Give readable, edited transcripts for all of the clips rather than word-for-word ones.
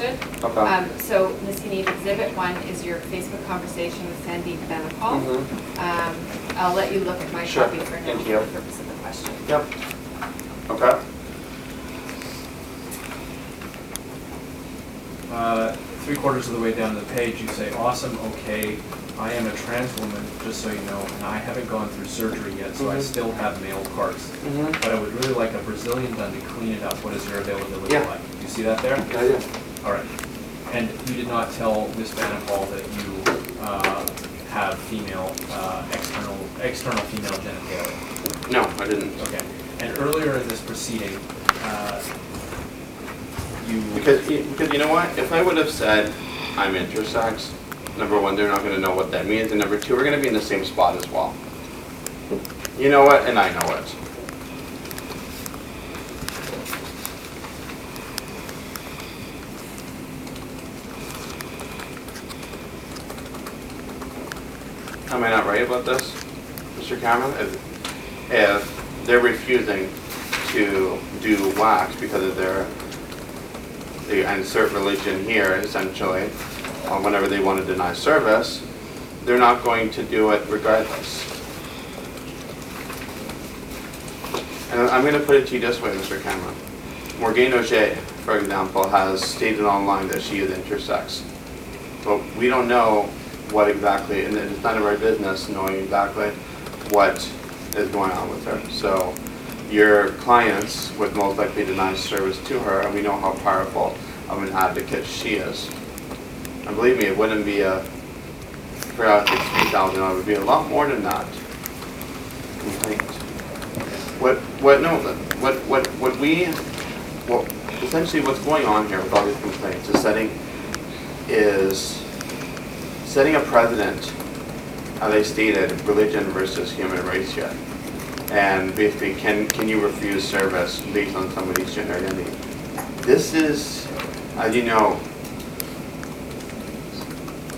posted. Okay. So, Ms. Yaniv, Exhibit 1 is your Facebook conversation with Sandeep Banapal. I'll let you look at my Sure. copy for now Thank for you. the purpose of the question. Yep. Okay. 3/4 of the way down the page, you say, awesome, okay, I am a trans woman, just so you know, and I haven't gone through surgery yet, so I still have male parts. But I would really like a Brazilian done to clean it up. What is your availability like? Do you see that there? Yeah, I do. All right. And you did not tell Ms. Banapal that you have female, external female genitalia? No, I didn't. Okay. And earlier in this proceeding, Because you know what? If I would have said I'm intersex, number one, they're not going to know what that means, and number two, we're going to be in the same spot as well. You know it, and I know it. Am I not right about this, Mr. Cameron? If they're refusing to do wax because of they insert religion here, essentially, whenever they want to deny service, they're not going to do it regardless. And I'm going to put it to you this way, Mr. Cameron. Morgane Auger, for example, has stated online that she is intersex. But we don't know what exactly, and it's none of our business knowing exactly what is going on with her. So your clients would most likely deny service to her, and we know how powerful of an advocate she is. And believe me, it wouldn't be for us it's $3,000, it would be a lot more than that. Complaint. Essentially what's going on here with all these complaints is setting a precedent, as I stated, religion versus human race here. And basically, can you refuse service based on somebody's gender identity? This is, as you know,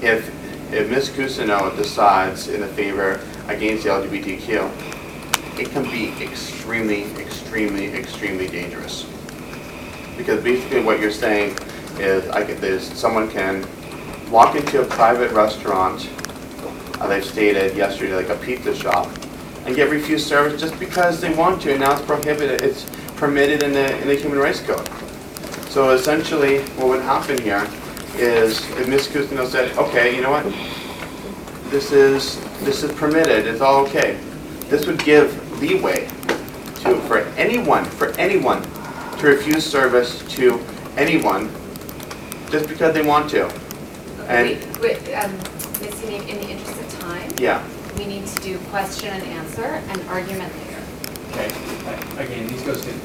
if Ms. Cousineau decides in the favor against the LGBTQ, it can be extremely, extremely, extremely dangerous. Because basically what you're saying is someone can walk into a private restaurant, as I stated yesterday, like a pizza shop, and get refused service just because they want to, and now it's prohibited. It's permitted in the Human Rights Code. So essentially, what would happen here is if Ms. Cousineau said, "Okay, you know what? This is permitted. It's all okay." This would give leeway for anyone to refuse service to anyone just because they want to. And Ms. Yaniv, in the interest of time, yeah. we need to do question and answer and argument later. okay, again, this goes to the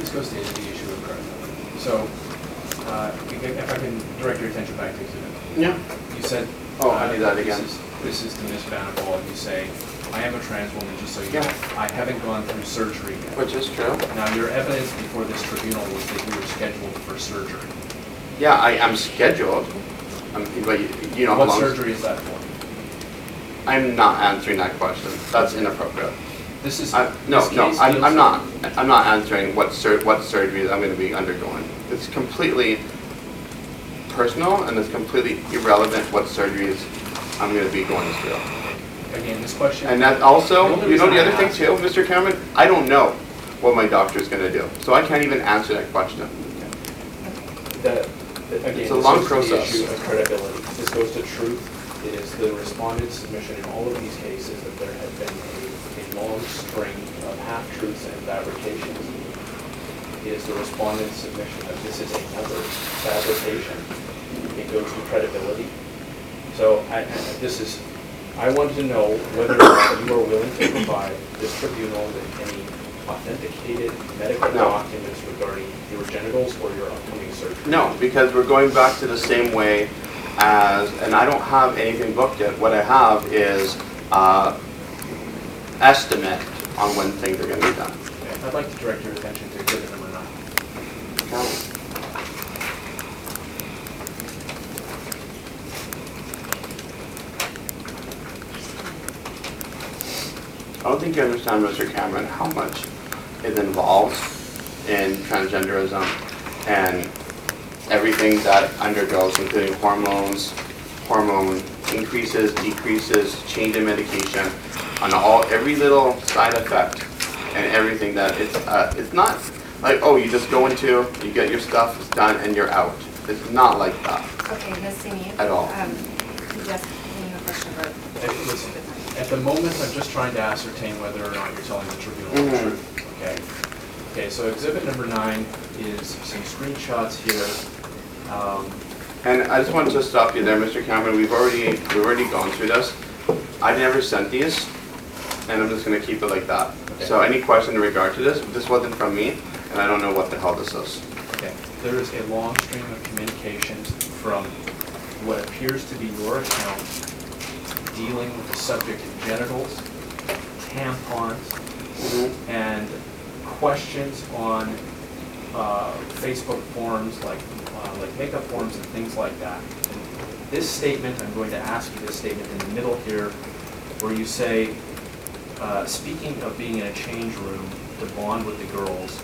issue of credibility. So, if I can direct your attention back to exhibit. Yeah. You said, I need that again. This is to Ms. Banapal. You say, I am a trans woman, just so you know. Yeah. I haven't gone through surgery yet. Which is true. Now, your evidence before this tribunal was that you were scheduled for surgery. Yeah, I'm scheduled. But you know how What long? surgery is that for? I'm not answering that question. That's inappropriate. This is I'm not answering what surgeries I'm going to be undergoing. It's completely personal, and it's completely irrelevant what surgeries I'm going to be going through. Again, this question. And that also, the you know the other thing reason too, Mr. Cameron? I don't know what my doctor is going to do, so I can't even answer that question. Again, it's a long this goes to process. the issue of credibility. This goes to truth. It is the respondent's submission in all of these cases that there had been a long string of half-truths and fabrications. It is the respondent's submission that this is another fabrication. It goes to credibility. So I wanted to know whether or not you are willing to provide this tribunal with any authenticated medical documents regarding your genitals or your upcoming surgery. No, because we're going back to the same way as, and I don't have anything booked yet. What I have is estimate on when things are going to be done. Okay. I'd like to direct your attention to exhibit number 9. Okay. I don't think you understand, Mr. Cameron, how much is involved in transgenderism and everything that undergoes, including hormones, hormone increases, decreases, change in medication, on every little side effect and everything that it's not like, oh, you just go into, you get your stuff, it's done, and you're out. It's not like that. Okay, Ms. Yaniv. At all. Yes, you have a question about. Listen, at the moment, I'm just trying to ascertain whether or not you're telling the tribunal the truth, okay? Okay, so exhibit number 9 is some screenshots here. And I just wanted to stop you there, Mr. Cameron. We've already gone through this. I never sent these, and I'm just going to keep it like that. Okay. So any question in regard to this wasn't from me, and I don't know what the hell this is. Okay, there is a long stream of communications from what appears to be your account dealing with the subject of genitals, tampons, and questions on Facebook forums like makeup forums and things like that. And this statement, I'm going to ask you this statement in the middle here, where you say, speaking of being in a change room to bond with the girls,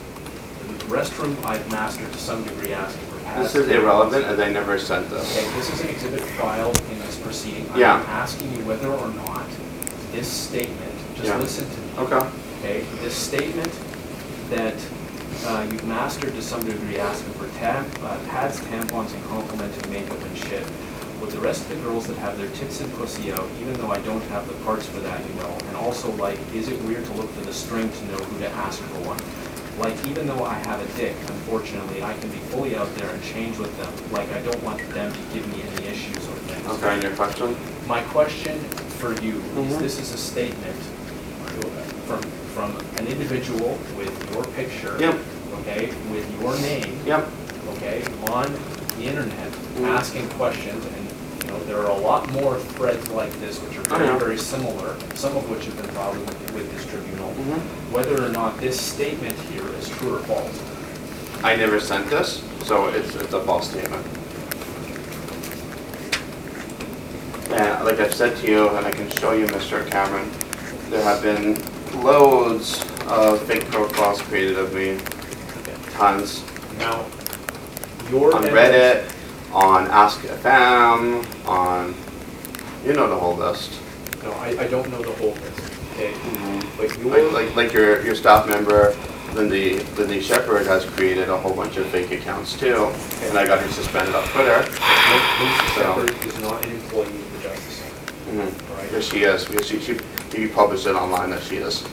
the restroom I've mastered to some degree asking for pads. This is irrelevant, as I never sent this. Okay, this is an exhibit filed in this proceeding. Yeah. I'm asking you whether or not this statement, just Yeah. listen to me. Okay. Okay, this statement that you've mastered to some degree asking for pads, tampons, and complimenting makeup and shit. With the rest of the girls that have their tits and pussy out, even though I don't have the parts for that, you know. And also, like, is it weird to look for the string to know who to ask for one? Like, even though I have a dick, unfortunately, I can be fully out there and change with them. Like, I don't want them to give me any issues or things. Okay, and your question? My question for you is, this is a statement from an individual with your picture, Yep. okay, with your name, Yep. okay, on the internet, asking questions, and you know there are a lot more threads like this which are very, very similar, some of which have been filed with this tribunal. Whether or not this statement here is true or false. I never sent this, so it's a false statement. And like I've said to you, and I can show you, Mr. Cameron, there have been loads of fake profiles created of me, tons. Now, your on Reddit, on AskFM, on, you know the whole list. No, I don't know the whole list. Okay, but your Like your staff member, Lindy Shepherd, has created a whole bunch of fake accounts too, and I got her suspended off Twitter. Lindsay Shepherd is not an employee of the Justice Center. Right? Yes, she is. Because she published it online that she is.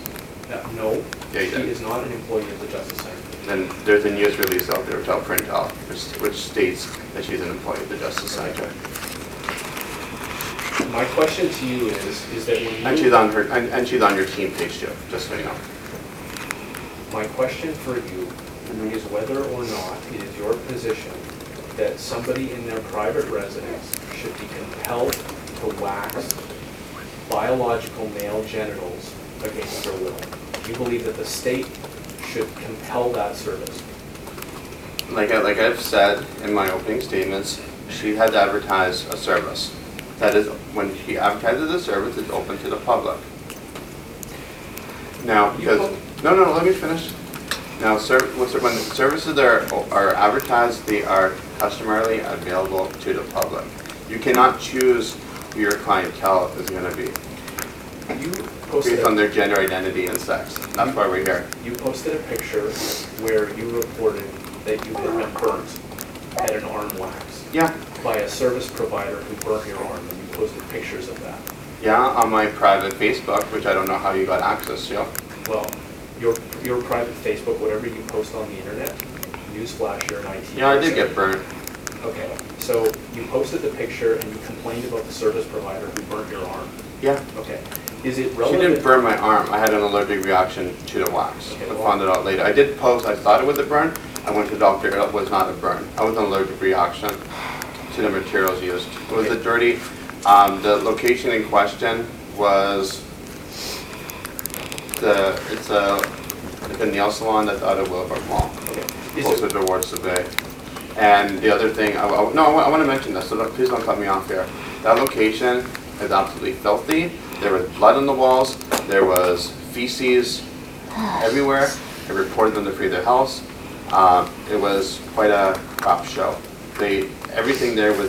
No, Yeah, she is not an employee of the Justice Center. And there's a news release out there, which I'll print out, which states that she's an employee of the Justice Center. My question to you is that when you... And she's on your team page too, just so you know. My question for you is whether or not it is your position that somebody in their private residence should be compelled to wax biological male genitals against their will. Do you believe that the state should compel that service? Like I've said in my opening statements, she had to advertise a service. That is, when she advertises a service, it's open to the public. Now, because no, let me finish. Now, when the services are advertised, they are customarily available to the public. You cannot choose who your clientele is going to be based on their gender identity and sex. That's why we're here. You posted a picture where you reported that you had been burnt at an arm wax. Yeah. By a service provider who burnt your arm, and you posted pictures of that. Yeah, on my private Facebook, which I don't know how you got access to. Well, your private Facebook, whatever you post on the internet, newsflash, you're an IT Yeah, I person. did get burnt. Okay, so you posted the picture and you complained about the service provider who burnt your arm. Yeah. Okay, is it She relevant? didn't burn my arm. I had an allergic reaction to the wax. Okay, I well- found it out later. I did post, I thought it was a burn. I went to the doctor, it was not a burn. I was an allergic reaction to the materials used. It was a dirty, the location in question was like a nail salon that's out of Willowbrook Mall, Okay. closer towards the bay. And the other thing, I want to mention this, so please don't cut me off here. That location is absolutely filthy. There was blood on the walls. There was feces everywhere. I reported them to Free Their House. It was quite a crap show. everything there was